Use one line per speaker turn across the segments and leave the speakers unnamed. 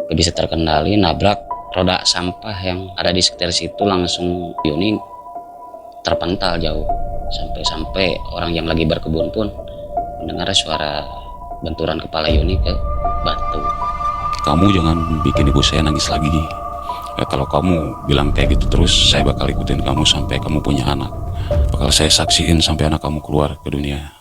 gak bisa terkendali, nabrak roda sampah yang ada di sekitar situ. Langsung Yuni terpental jauh, sampai orang yang lagi berkebun pun mendengar suara benturan kepala Yuni ke batu.
Kamu jangan bikin ibu saya nangis lagi. Kalau kamu bilang kayak gitu terus, saya bakal ikutin kamu sampai kamu punya anak. Bakal saya saksiin sampai anak kamu keluar ke dunia.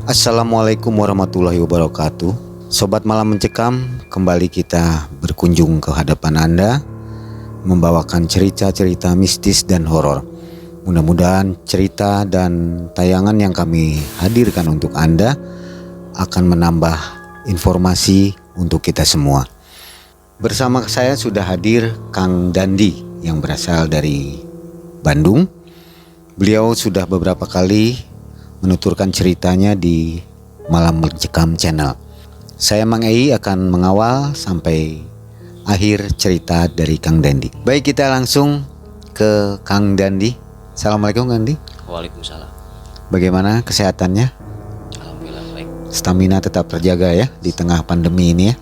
Assalamualaikum warahmatullahi wabarakatuh. Sobat Malam Mencekam, kembali kita berkunjung ke hadapan Anda, membawakan cerita-cerita mistis dan horor. Mudah-mudahan cerita dan tayangan yang kami hadirkan untuk Anda akan menambah informasi untuk kita semua. Bersama saya sudah hadir Kang Dandi yang berasal dari Bandung. Beliau sudah beberapa kali menuturkan ceritanya di Malam Mencekam Channel. Saya Mang Ei akan mengawal sampai akhir cerita dari Kang Dandi. Baik, kita langsung ke Kang Dandi. Assalamualaikum Kang Dandi.
Waalaikumsalam.
Bagaimana kesehatannya?
Alhamdulillah baik.
Stamina tetap terjaga ya di tengah pandemi ini ya.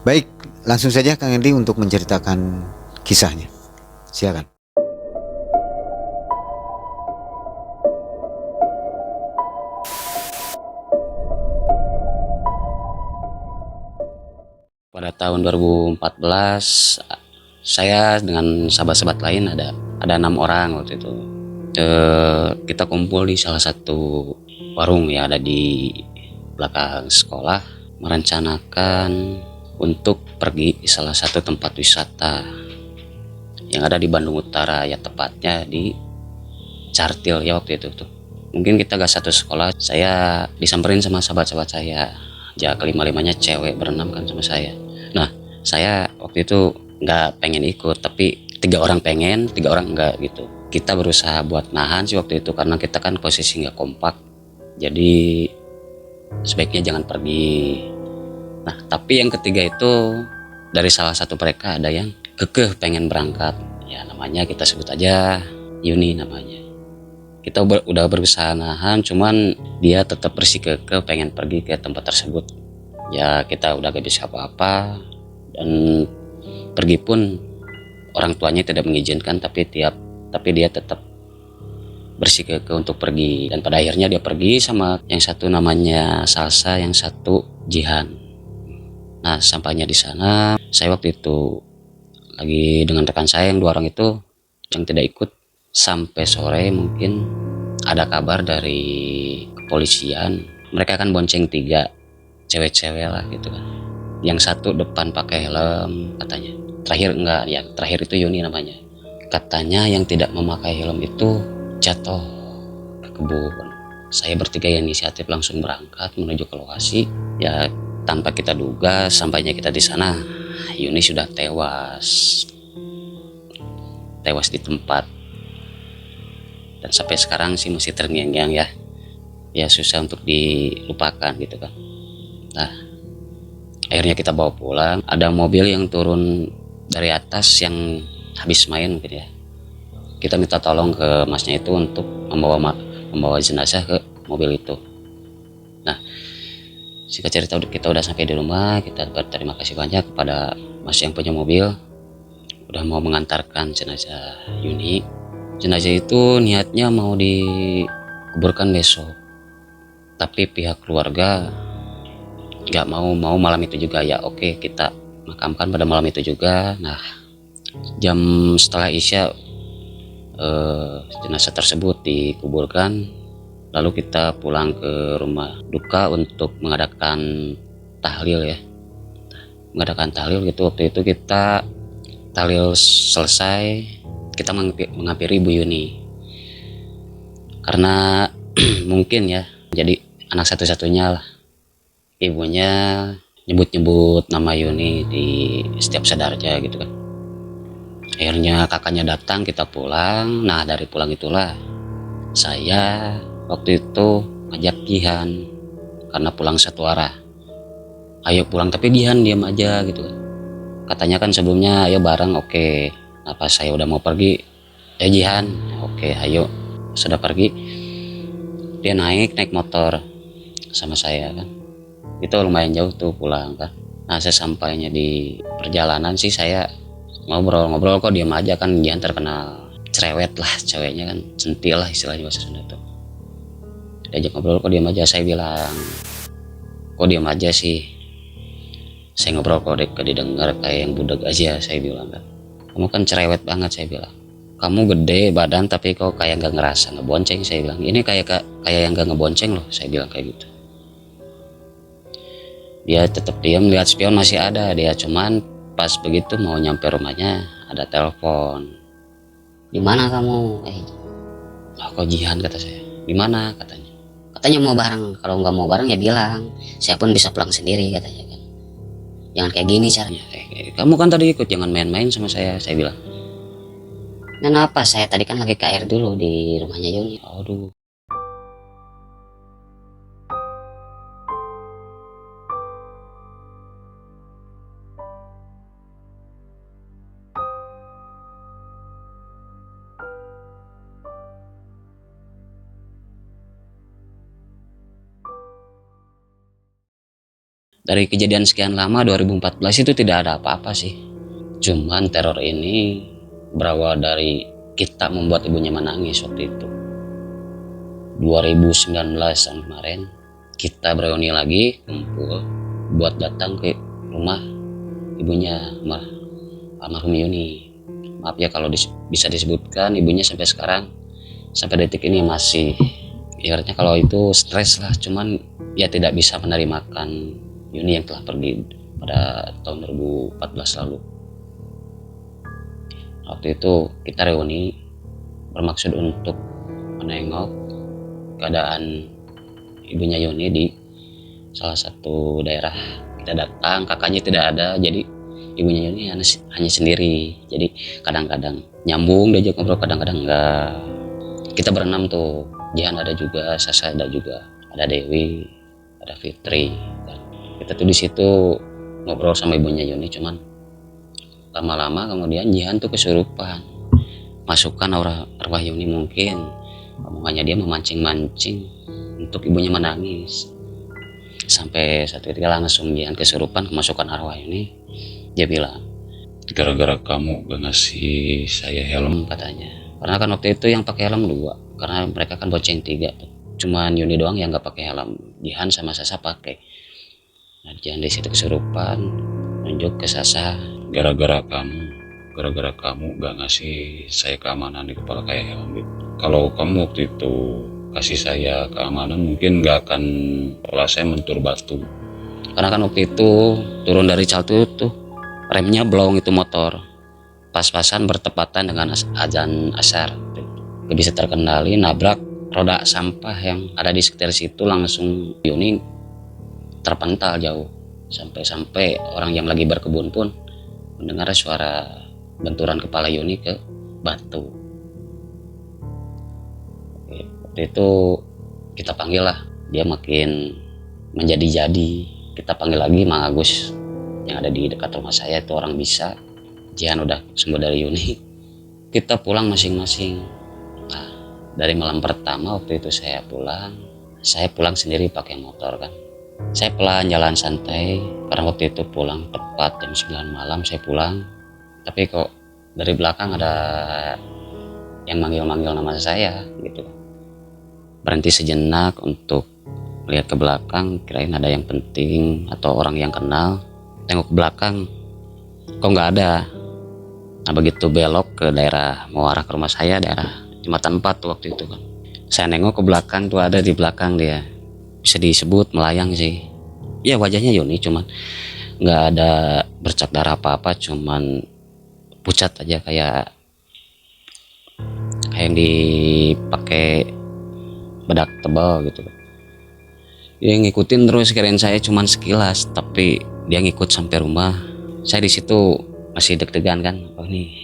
Baik, langsung saja Kang Dandi untuk menceritakan kisahnya. Silakan.
Pada tahun 2014 saya dengan sahabat-sahabat lain ada 6 orang waktu itu. Kita kumpul di salah satu warung ya, ada di belakang sekolah, merencanakan untuk pergi di salah satu tempat wisata yang ada di Bandung Utara, ya tepatnya di Cartil ya waktu itu tuh. Mungkin kita gak satu sekolah, saya disamperin sama sahabat-sahabat saya. Ya kelima-limanya cewek, berenam kan sama saya. Nah saya waktu itu nggak pengen ikut, tapi 3 orang pengen, 3 orang enggak gitu. Kita berusaha buat nahan sih waktu itu, karena kita kan posisi nggak kompak, jadi sebaiknya jangan pergi. Nah tapi yang ketiga itu dari salah satu mereka ada yang kekeh pengen berangkat. Ya namanya kita sebut aja Yuni namanya. Kita udah berusaha nahan, cuman dia tetap bersikukuh pengen pergi ke tempat tersebut. Ya kita udah gak bisa apa-apa, dan pergi pun orang tuanya tidak mengizinkan, tapi dia tetap bersikukuh untuk pergi. Dan pada akhirnya dia pergi sama yang satu namanya Salsa, yang satu Jihan. Nah sampainya di sana, saya waktu itu lagi dengan rekan saya yang 2 orang itu yang tidak ikut. Sampai sore mungkin ada kabar dari kepolisian, mereka kan bonceng 3 cewek-cewek lah gitu kan. Yang satu depan pakai helm katanya, terakhir enggak ya, terakhir itu Yuni namanya. Katanya yang tidak memakai helm itu jatuh ke kebun. Saya bertiga yang inisiatif langsung berangkat menuju ke lokasi. Ya tanpa kita duga, sampainya kita di sana Yuni sudah tewas di tempat. Dan sampai sekarang sih masih terngiang-ngiang ya. Ya susah untuk dilupakan gitu kan. Nah akhirnya kita bawa pulang. Ada mobil yang turun dari atas yang habis main mungkin ya. Kita minta tolong ke masnya itu untuk membawa jenazah ke mobil itu. Nah singkat cerita kita udah sampai di rumah. Kita berterima kasih banyak kepada mas yang punya mobil, udah mau mengantarkan jenazah Yuni. Jenazah itu niatnya mau dikuburkan besok, tapi pihak keluarga nggak mau malam itu juga. Ya oke, kita makamkan pada malam itu juga. Nah jam setelah Isya jenazah tersebut dikuburkan, lalu kita pulang ke rumah duka untuk mengadakan tahlil ya. Mengadakan tahlil gitu. Waktu itu kita tahlil selesai, kita menghampiri Ibu Yuni karena mungkin ya jadi anak satu-satunya lah. Ibunya nyebut nama Yuni di setiap sadarnya gitu kan. Akhirnya kakaknya datang, kita pulang. Nah dari pulang itulah saya waktu itu ngajak Jihan karena pulang satu arah. Ayo pulang, tapi Jihan diam aja gitu kan. Katanya kan sebelumnya ayo bareng, oke. Nah pas saya udah mau pergi, Jihan, oke ayo. Sudah pergi, dia naik motor sama saya kan. Itu lumayan jauh tuh pulang kan. Nah sesampainya di perjalanan sih saya ngobrol-ngobrol, kok diam aja kan. Jihan terkenal cerewet lah, ceweknya kan centil lah istilahnya bahasa Sunda tuh. Diajak ngobrol, kok diam aja. Saya bilang, kok diam aja sih, saya ngobrol kok didengar kayak yang budak aja. Saya bilang kan, kamu kan cerewet banget. Saya bilang, kamu gede badan tapi kok kayak gak ngerasa ngebonceng. Saya bilang, ini kayak yang gak ngebonceng loh. Saya bilang kayak gitu. Dia tetap diam, lihat spion masih ada dia. Cuman pas begitu mau nyampe rumahnya ada telepon.
Di mana kamu?
Kok Jihan, kata saya. Di mana katanya?
Katanya mau bareng. Kalau nggak mau bareng ya bilang. Saya pun bisa pulang sendiri katanya kan. Jangan kayak gini caranya.
Kamu kan tadi ikut, jangan main-main sama saya bilang.
Kenapa? Saya tadi kan lagi ke air dulu di rumahnya Yuni.
Aduh. Dari kejadian sekian lama 2014 itu tidak ada apa-apa sih. Cuman teror ini berawal dari kita membuat ibunya menangis waktu itu. 2019 tahun kemarin kita bereuni lagi, kumpul buat datang ke rumah ibunya almarhum Yuni. Maaf ya kalau bisa disebutkan, ibunya sampai sekarang, sampai detik ini masih, ibaratnya kalau itu stres lah. Cuman ya tidak bisa menerimakan Yuni yang telah pergi pada tahun 2014 lalu. Waktu itu kita reuni bermaksud untuk menengok keadaan ibunya Yuni di salah satu daerah. Kita datang, kakaknya tidak ada, jadi ibunya Yuni hanya sendiri. Jadi kadang-kadang nyambung diajak ngobrol, kadang-kadang enggak. Kita berenam tuh, Jihan ada juga, Sasa ada juga, ada Dewi, ada Fitri. Kita tuh di situ ngobrol sama ibunya Yuni. Cuman lama-lama kemudian Jihan tuh kesurupan. Masukkan arwah Yuni, mungkin omongannya dia memancing-mancing untuk ibunya menangis. Sampai satu ketika langsung Jihan kesurupan, kemasukan arwah Yuni. Dia bilang,
Gara-gara kamu gak ngasih saya helm.
katanya. Karena kan waktu itu yang pakai helm 2, karena mereka kan bonceng 3 tuh. Cuman Yuni doang yang nggak pakai helm. Jihan sama Sasa pakai. Nah, Jihan di situ kesurupan, nunjuk ke Sasa.
Gara-gara kamu gak ngasih saya keamanan di kepala kayak helm gitu. Kalau kamu waktu itu kasih saya keamanan, mungkin gak akan pola saya mentur batu.
Karena kan waktu itu turun dari Caltu tuh, remnya blong itu motor. Pas-pasan bertepatan dengan azan asar. Gak bisa terkendali, nabrak roda sampah yang ada di sekitar situ. Langsung Yuni terpental jauh. Sampai-sampai orang yang lagi berkebun pun mendengar suara benturan kepala Yuni ke batu. Waktu itu kita panggil lah, dia makin menjadi-jadi. Kita panggil lagi Mang Agus yang ada di dekat rumah saya, itu orang bisa. Jihan udah sembuh dari Yuni. Kita pulang masing-masing. Nah, dari malam pertama waktu itu saya pulang sendiri pakai motor kan. Saya pelan jalan santai, karena waktu itu pulang tepat jam 9 malam saya pulang. Tapi kok dari belakang ada yang manggil-manggil nama saya gitu. Berhenti sejenak untuk lihat ke belakang, kirain ada yang penting atau orang yang kenal. Tengok ke belakang, kok nggak ada. Nah begitu belok ke daerah mau arah ke rumah saya, daerah Jembatan 4 waktu itu kan. Saya nengok ke belakang, tuh ada di belakang dia. Bisa disebut melayang sih. Ya wajahnya Yuni, cuman nggak ada bercak darah apa-apa, cuman pucat aja kayak yang dipakai bedak tebal gitu. Dia ngikutin terus, kirain saya cuman sekilas, tapi dia ngikut sampai rumah. Saya di situ masih deg-degan kan, oh ini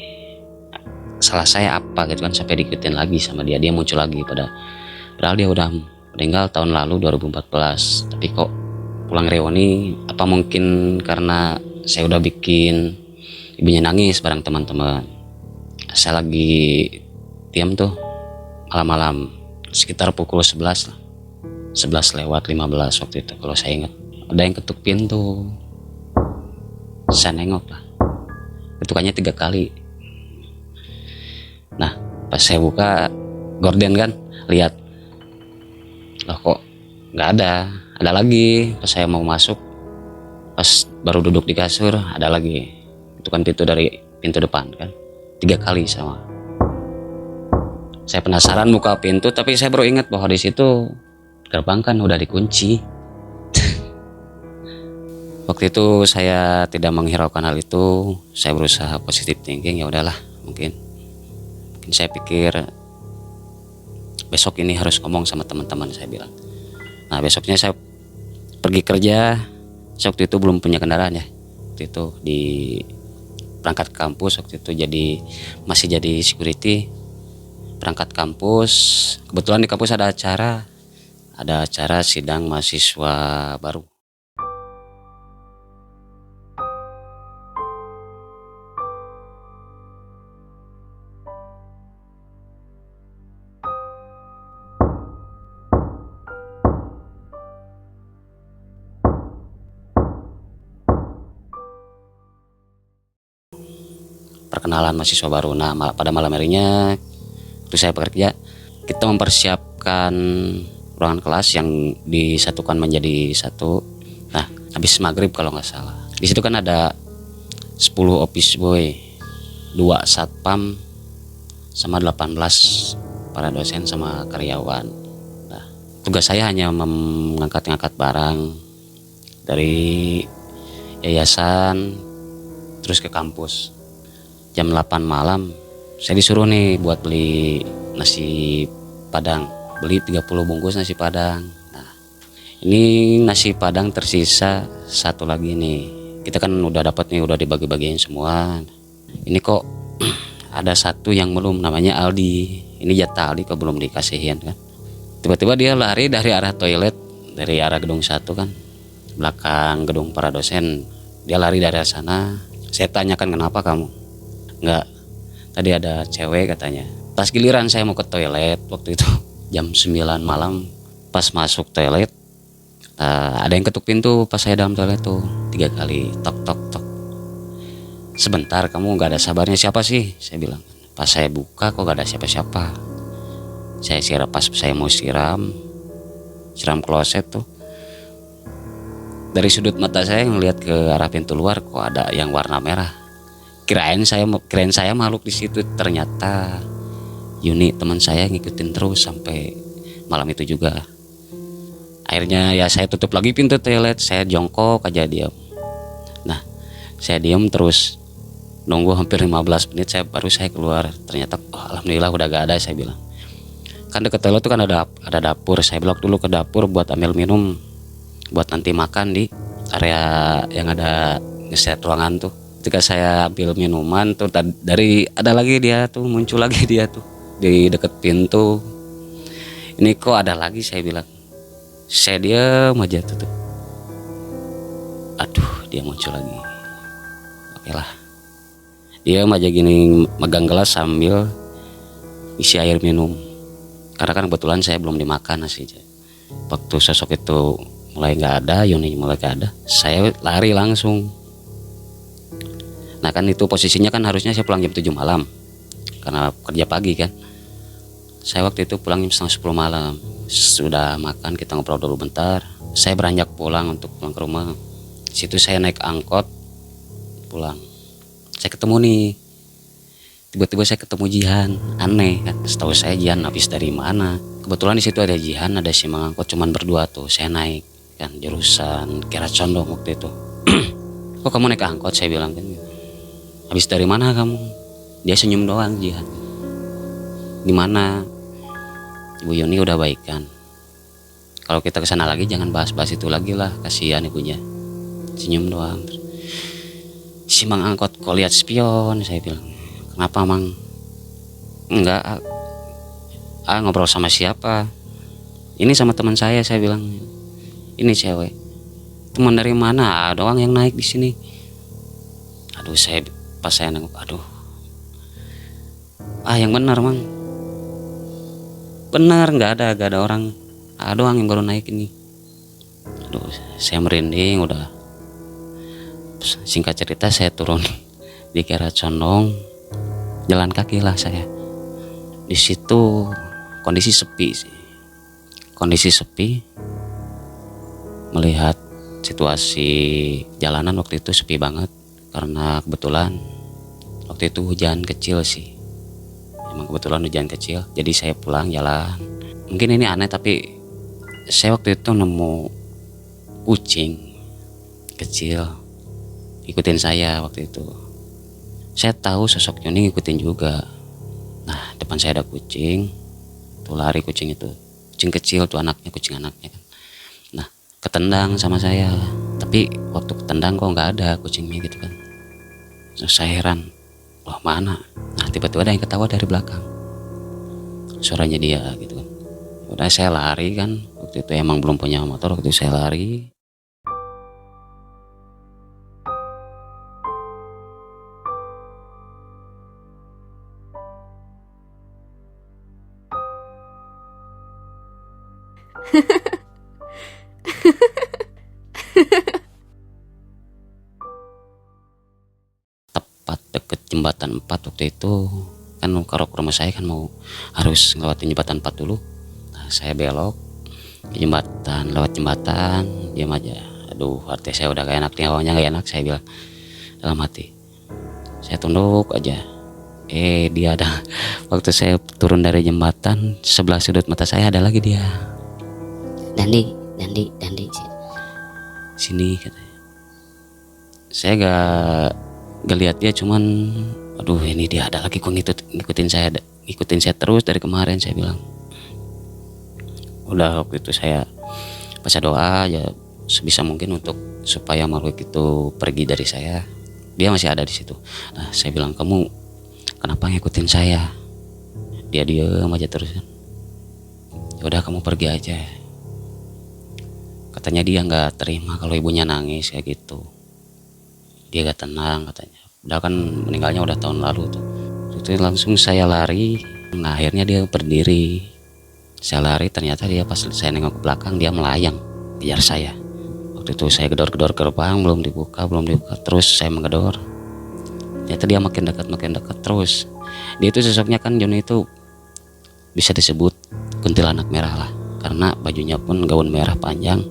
salah saya apa gitu kan, sampai diikutin lagi sama dia. Dia muncul lagi padahal dia udah meninggal tahun lalu 2014. Tapi kok pulang reuni, apa mungkin karena saya udah bikin ibunya nangis bareng teman-teman. Saya lagi diam tuh malam-malam sekitar pukul 11 lah, 11 lewat 15 waktu itu kalau saya ingat. Ada yang ketuk pintu, saya nengok lah, ketukannya 3 kali. Nah pas saya buka gorden kan, lihat loh kok nggak ada lagi. Pas saya mau masuk, pas baru duduk di kasur, ada lagi. Itu kan pintu dari pintu depan kan, 3 kali sama. Saya penasaran buka pintu, tapi saya baru ingat bahwa di situ gerbang kan udah dikunci. Waktu itu saya tidak menghiraukan hal itu. Saya berusaha positive thinking, ya udahlah, mungkin saya pikir besok ini harus ngomong sama teman-teman, saya bilang. Nah besoknya saya pergi kerja. Saya waktu itu belum punya kendaraan ya, waktu itu di berangkat kampus. Waktu itu masih jadi security, berangkat kampus. Kebetulan di kampus ada acara sidang mahasiswa baru. Perkenalan mahasiswa baru. Nah pada malam harinya waktu saya bekerja, kita mempersiapkan ruangan kelas yang disatukan menjadi satu. Nah habis maghrib kalau nggak salah, di situ kan ada 10 office boy, 2 satpam, sama 18 para dosen sama karyawan. Nah tugas saya hanya mengangkat barang dari yayasan terus ke kampus. Jam 8 malam saya disuruh nih buat beli nasi padang, beli 30 bungkus nasi padang. Nah ini nasi padang tersisa 1 lagi nih. Kita kan udah dapat nih, udah dibagi-bagiin semua. Ini kok ada 1 yang belum, namanya Aldi. Ini jatah Aldi kok belum dikasihin kan. Tiba-tiba dia lari dari arah toilet, dari arah gedung 1 kan, belakang gedung para dosen. Dia lari dari sana. Saya tanyakan, kenapa kamu? Enggak, tadi ada cewek katanya. Pas giliran saya mau ke toilet waktu itu jam 9 malam, pas masuk toilet ada yang ketuk pintu pas saya dalam toilet tuh 3 kali, tok tok tok. Sebentar, kamu gak ada sabarnya, siapa sih? Saya bilang. Pas saya buka kok gak ada siapa-siapa. Pas saya mau siram kloset tuh, dari sudut mata saya ngelihat ke arah pintu luar kok ada yang warna merah. Kirain saya makhluk di situ, ternyata Yuni teman saya ngikutin terus sampai malam itu juga. Akhirnya ya saya tutup lagi pintu toilet, saya jongkok aja diam. Nah saya diam terus nunggu hampir 15 menit, baru saya keluar. Ternyata alhamdulillah udah gak ada. Saya bilang, kan deket toilet tuh kan ada dapur. Saya belok dulu ke dapur buat ambil minum, buat nanti makan di area yang ada ngeset ruangan tuh. Ketika saya ambil minuman tuh, muncul lagi dia tuh di deket pintu. Ini kok ada lagi, saya bilang. Saya diam aja tuh. Aduh, dia muncul lagi. Oke lah, diam aja gini, megang gelas sambil isi air minum. Karena kan kebetulan saya belum dimakan nasinya. Waktu sosok itu mulai nggak ada, Yuni mulai nggak ada, saya lari langsung. Nah kan itu posisinya kan harusnya saya pulang jam 7 malam karena kerja pagi kan. Saya waktu itu pulang jam setengah 10 malam. Sudah makan, kita ngobrol dulu bentar, saya beranjak pulang untuk pulang ke rumah. Situ saya naik angkot pulang. Saya ketemu nih, tiba-tiba saya ketemu Jihan. Aneh kan, setahu saya Jihan habis dari mana. Kebetulan di situ ada Jihan, ada si Mang Angkot, cuman berdua tuh. Saya naik kan jurusan Kira Condong waktu itu. Kok kamu naik angkot? Saya bilang kan. Habis dari mana kamu? Dia senyum doang, Jihan. Di mana? Ibu Yuni udah baikan. Kalau kita kesana lagi jangan bahas-bahas itu lagi lah, kasihan ibunya. Senyum doang. Si Mang Angkot kok lihat spion? Saya bilang. Kenapa Mang? Enggak. Ngobrol sama siapa? Ini sama teman saya bilang, ini cewek. Teman dari mana? Ada orang yang naik di sini. Aduh, pas saya nengok, aduh. Yang benar, Mang. Benar, nggak ada orang. Ada orang yang baru naik ini. Aduh, saya merinding udah. Singkat cerita saya turun di Kiara Condong, jalan kaki lah saya. Di situ kondisi sepi sih. Kondisi sepi. Melihat situasi jalanan waktu itu sepi banget karena kebetulan waktu itu hujan kecil sih. Emang kebetulan hujan kecil, jadi saya pulang jalan. Mungkin ini aneh tapi saya waktu itu nemu kucing kecil ikutin saya waktu itu. Saya tahu sosok Yuni ngikutin juga. Nah, depan saya ada kucing, tuh lari kucing itu. Kucing kecil tuh kucing anaknya kan. Nah, ketendang sama saya. Tapi waktu ketendang kok nggak ada kucingnya gitu kan. Terus saya heran, wah mana? Nah, tiba-tiba ada yang ketawa dari belakang. Suaranya dia gitu kan. Udah saya lari kan. Waktu itu emang belum punya motor, waktu itu saya lari. Tepat deket jembatan 4 waktu itu kan, kalau ke rumah saya kan harus ngelewatin jembatan 4 dulu. Nah, saya belok ke jembatan, lewat jembatan, diam aja. Aduh, hati saya udah gak enak nih, awalnya gak enak. Saya bilang dalam hati, saya tunduk aja. Dia ada. Waktu saya turun dari jembatan, sebelah sudut mata saya ada lagi dia.
Dandi.
Sini katanya. Saya gak lihat dia, cuman aduh ini dia ada lagi kok ngikutin saya terus dari kemarin. Saya bilang udah, waktu itu saya baca doa ya sebisa mungkin untuk supaya makhluk itu pergi dari saya. Dia masih ada di situ. Nah, saya bilang, kamu kenapa ngikutin saya? Dia diam aja terus kan. Ya udah, kamu pergi aja. Katanya dia nggak terima kalau ibunya nangis kayak gitu. Dia gak tenang katanya. Udah kan meninggalnya udah tahun lalu tuh. Itu langsung saya lari. Nah, akhirnya dia berdiri. Saya lari, ternyata dia pas saya nengok ke belakang dia melayang kejar saya. Waktu itu saya gedor-gedor gerbang, belum dibuka. Terus saya menggedor. Ternyata dia makin dekat terus. Dia itu sosoknya kan, Joni itu bisa disebut kuntilanak merah lah, karena bajunya pun gaun merah panjang.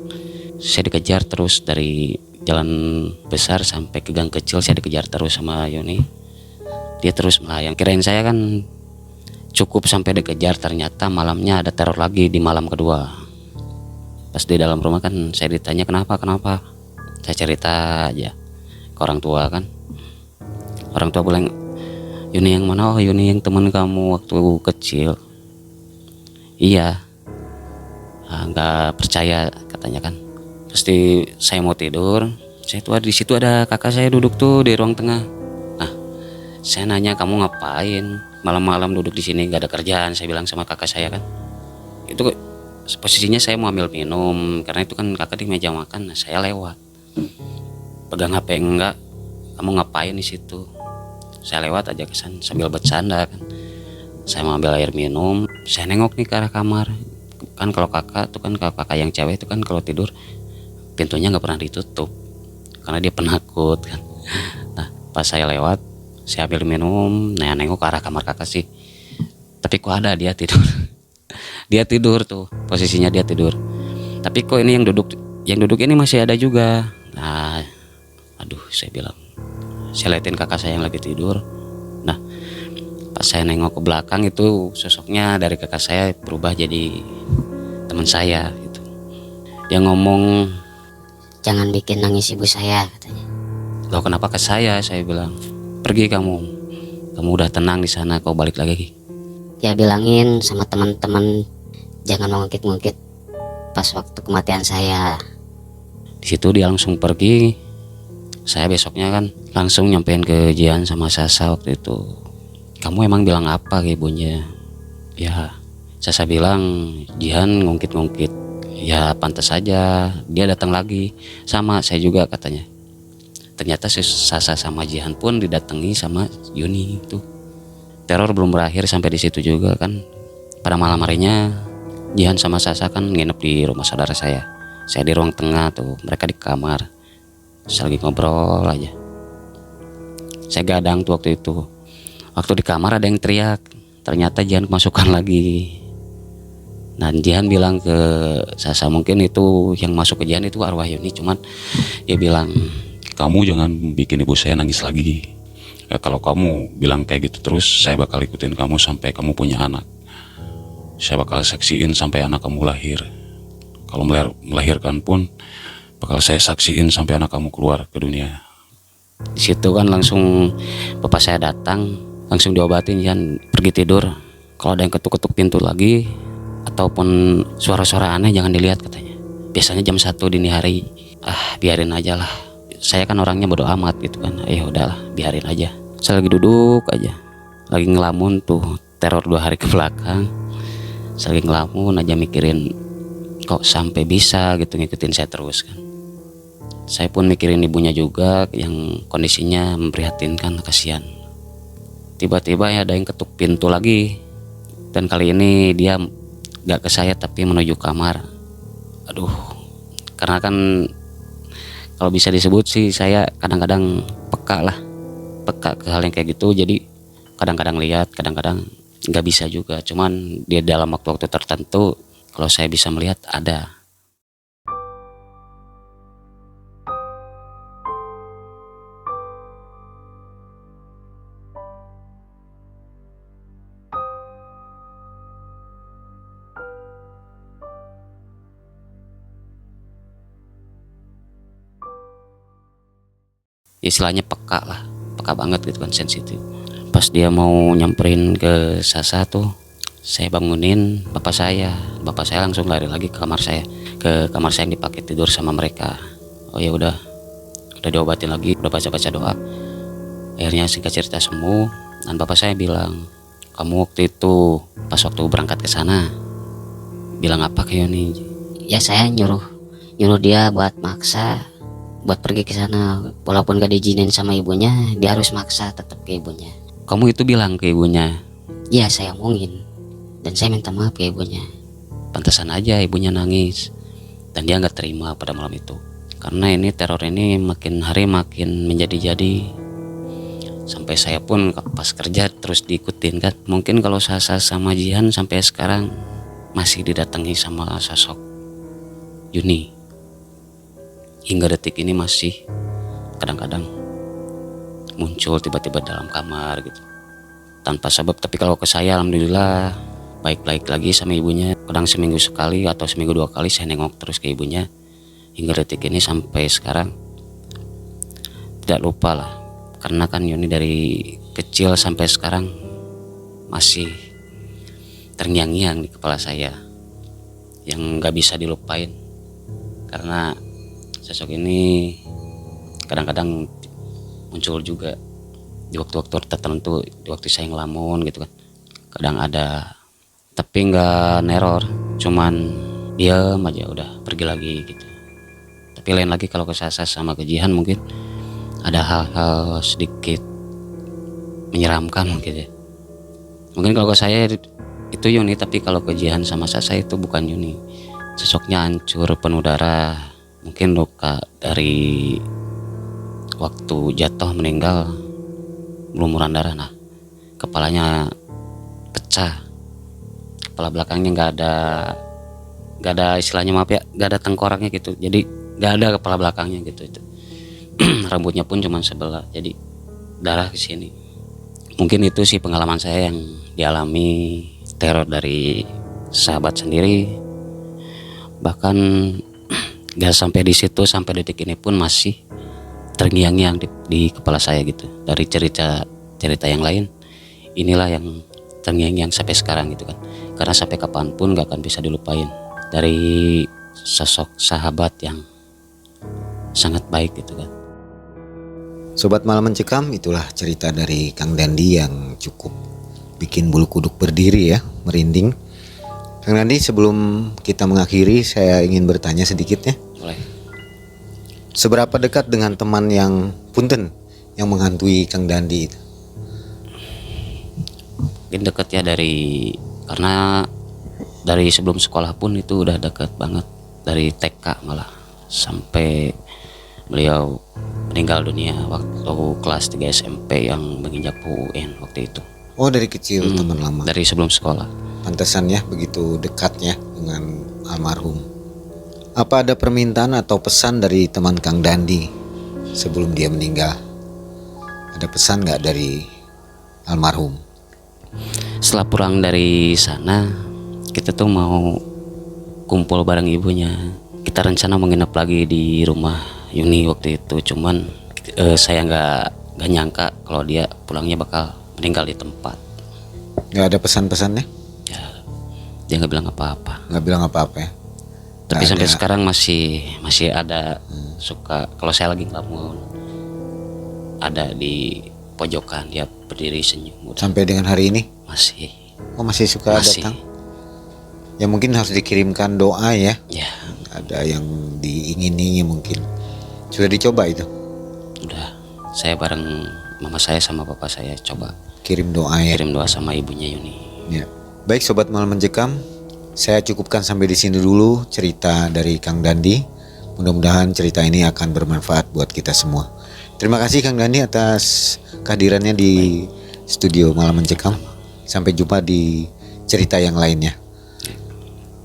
Saya dikejar terus dari jalan besar sampai ke gang kecil, saya dikejar terus sama Yoni. Dia terus melayang. Kirain saya kan cukup sampai dikejar, ternyata malamnya ada teror lagi di malam kedua. Pas di dalam rumah kan saya ditanya kenapa. Saya cerita aja ke orang tua kan. Orang tua bilang, Yuni yang mana? Oh, Yuni yang teman kamu waktu kecil. Iya. Nggak percaya katanya kan. Pasti saya mau tidur, saya tuh di situ ada kakak saya duduk tuh di ruang tengah. Nah, saya nanya, kamu ngapain malam-malam duduk di sini, nggak ada kerjaan? Saya bilang sama kakak saya kan. Itu posisinya saya mau ambil minum, karena itu kan kakak di meja makan. Nah, saya lewat, pegang HP enggak, kamu ngapain di situ? Saya lewat aja kesan sambil bercanda kan. Saya mau ambil air minum, saya nengok nih ke arah kamar. Kan kalau kakak tuh kan, kalau kakak yang cewek itu kan kalau tidur pintunya nggak pernah ditutup karena dia penakut kan. Nah, pas saya lewat, saya ambil minum, nah nengok ke arah kamar kakak sih, tapi kok ada dia tidur. Dia tidur tuh, posisinya dia tidur. Tapi kok ini yang duduk ini masih ada juga. Nah, aduh, saya bilang, saya liatin kakak saya yang lagi tidur. Nah, pas saya nengok ke belakang itu sosoknya dari kakak saya berubah jadi teman saya gitu. Dia ngomong,
Jangan bikin nangis ibu saya katanya.
loh kenapa ke saya? Saya bilang, pergi kamu udah tenang di sana, kau balik lagi.
Ya bilangin sama teman-teman jangan mengungkit-ungkit pas waktu kematian saya.
Di situ dia langsung pergi. Saya besoknya kan langsung nyampein ke Jian sama Sasa waktu itu. Kamu emang bilang apa ke ibunya? Ya, Saya bilang Jihan ngungkit-ngungkit, ya pantas saja dia datang lagi, sama saya juga katanya. Ternyata si Sasa sama Jihan pun didatangi sama Yuni itu. Teror belum berakhir sampai di situ juga kan. Pada malam harinya Jihan sama Sasa kan nginep di rumah saudara saya. Saya di ruang tengah tuh, mereka di kamar. Saya lagi ngobrol aja. Saya gadang tuh waktu itu. Waktu di kamar ada yang teriak. Ternyata Jihan kemasukan lagi. Dan Jihan bilang ke Sasa, mungkin itu yang masuk ke Jihan itu arwah Yuni. Cuman dia bilang,
Kamu jangan bikin ibu saya nangis lagi. Ya, kalau kamu bilang kayak gitu terus, saya bakal ikutin kamu sampai kamu punya anak. Saya bakal saksiin sampai anak kamu lahir. Kalau melahirkan pun bakal saya saksiin sampai anak kamu keluar ke dunia.
di situ kan langsung bapak saya datang, langsung diobatin, Jihan pergi tidur. Kalau ada yang ketuk-ketuk pintu lagi ataupun suara-suara aneh jangan dilihat katanya. Biasanya jam 1 dini hari. Biarin aja lah. Saya kan orangnya bodo amat gitu kan. Udahlah, biarin aja. Saya lagi duduk aja, lagi ngelamun tuh teror 2 hari ke belakang. Saya lagi ngelamun aja mikirin kok sampai bisa gitu ngikutin saya terus kan. Saya pun mikirin ibunya juga yang kondisinya memprihatinkan, kasihan. Tiba-tiba ya ada yang ketuk pintu lagi. Dan kali ini dia gak ke saya tapi menuju kamar. Aduh, karena kan kalau bisa disebut sih saya kadang-kadang peka ke hal yang kayak gitu. Jadi kadang-kadang lihat, kadang-kadang nggak bisa juga. Cuman dia dalam waktu-waktu tertentu kalau saya bisa melihat ada. Istilahnya peka banget gitu kan, sensitif. Pas dia mau nyamperin ke Sasa tuh, saya bangunin bapak saya langsung lari lagi ke kamar saya yang dipakai tidur sama mereka. Ya udah diobatin lagi, udah baca doa. Akhirnya singkat cerita sembuh. Dan bapak saya bilang, kamu waktu itu pas waktu berangkat ke sana bilang apa ke Yoni?
Ya saya nyuruh dia buat buat pergi ke sana, walaupun gak diizinin sama ibunya, dia harus maksa tetap ke ibunya.
Kamu itu bilang ke ibunya?
Iya, saya omongin dan saya minta maaf ke ibunya.
Pantesan aja ibunya nangis dan dia nggak terima pada malam itu. Karena ini teror ini makin hari makin menjadi-jadi. Sampai saya pun pas kerja terus diikutin kan. Mungkin kalau Sasa sama Jihan sampai sekarang masih didatangi sama sosok Yuni. Hingga detik ini masih kadang-kadang muncul tiba-tiba dalam kamar gitu tanpa sebab. Tapi kalau ke saya alhamdulillah baik-baik lagi sama ibunya. Kadang seminggu sekali atau seminggu 2 kali saya nengok terus ke ibunya. Hingga detik ini sampai sekarang tidak lupa lah. Karena kan Yuni dari kecil sampai sekarang masih terngiang-ngiang di kepala saya, yang gak bisa dilupain. Karena sosok ini kadang-kadang muncul juga di waktu-waktu tertentu, di waktu saya ngelamun gitu kan. Kadang ada, tapi nggak neror, cuman diam aja udah pergi lagi gitu. Tapi lain lagi kalau ke Sasa sama ke Jihan mungkin ada hal-hal sedikit menyeramkan mungkin ya. Mungkin kalau ke saya itu Yuni, tapi kalau ke Jihan sama Sasa itu bukan Yuni. Sosoknya hancur, penuh darah. Mungkin luka dari waktu jatuh meninggal, berlumuran darah. Nah, kepalanya pecah, kepala belakangnya nggak ada istilahnya, maaf ya, nggak ada tengkoraknya gitu. Jadi nggak ada kepala belakangnya gitu itu. Rambutnya pun cuma sebelah, jadi darah ke sini. Mungkin itu sih pengalaman saya yang dialami teror dari sahabat sendiri. Bahkan gak sampai di situ, sampai detik ini pun masih terngiang-ngiang di kepala saya gitu. Dari cerita yang lain, inilah yang terngiang-ngiang sampai sekarang gitu kan. Karena sampai kapanpun gak akan bisa dilupain dari sosok sahabat yang sangat baik gitu kan.
Sobat Malam Mencekam, itulah cerita dari Kang Dandi yang cukup bikin bulu kuduk berdiri ya, merinding. Kang Dandi, sebelum kita mengakhiri, saya ingin bertanya sedikit ya.
Boleh.
Seberapa dekat dengan teman yang punten yang menghantui Kang Dandi itu?
Mungkin deket ya, karena dari sebelum sekolah pun itu udah deket banget, dari TK malah sampai beliau meninggal dunia waktu kelas 3 SMP yang menginjak UN waktu itu.
Oh, dari kecil teman lama.
Dari sebelum sekolah.
Pantesan ya begitu dekatnya dengan almarhum. Apa ada permintaan atau pesan dari teman Kang Dandi sebelum dia meninggal? Ada pesan nggak dari almarhum?
Setelah pulang dari sana, kita tuh mau kumpul bareng ibunya. Kita rencana menginap lagi di rumah Yuni waktu itu, cuman saya nggak nyangka kalau dia pulangnya bakal meninggal di tempat.
Nggak ada pesan-pesannya?
Ya, dia nggak bilang apa-apa.
Nggak bilang apa-apa ya?
Tapi
Nggak
sampai
ada.
sekarang masih ada suka kalau saya lagi ngelamun, ada di pojokan dia berdiri senyum.
Sampai dengan hari ini?
Masih.
Oh, masih suka
Masih.
datang? Ya mungkin harus dikirimkan doa ya.
Ya,
Ada yang diingini mungkin. Sudah dicoba itu?
udah. Saya bareng mama saya sama papa saya coba
Kirim doa ya.
kirim doa sama ibunya Yuni.
Ya. Baik sobat malam mencekam, saya cukupkan sampai di sini dulu cerita dari Kang Dandi. Mudah-mudahan cerita ini akan bermanfaat buat kita semua. Terima kasih Kang Dandi atas kehadirannya di studio Malam Mencekam. Sampai jumpa di cerita yang lainnya.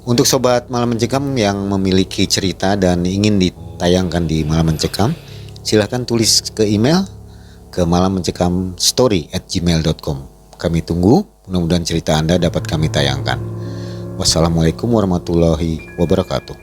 Untuk sobat Malam Mencekam yang memiliki cerita dan ingin ditayangkan di Malam Mencekam, silahkan tulis ke email ke malammencekamstory@gmail.com. Kami tunggu, mudah-mudahan cerita Anda dapat kami tayangkan. Wassalamualaikum warahmatullahi wabarakatuh.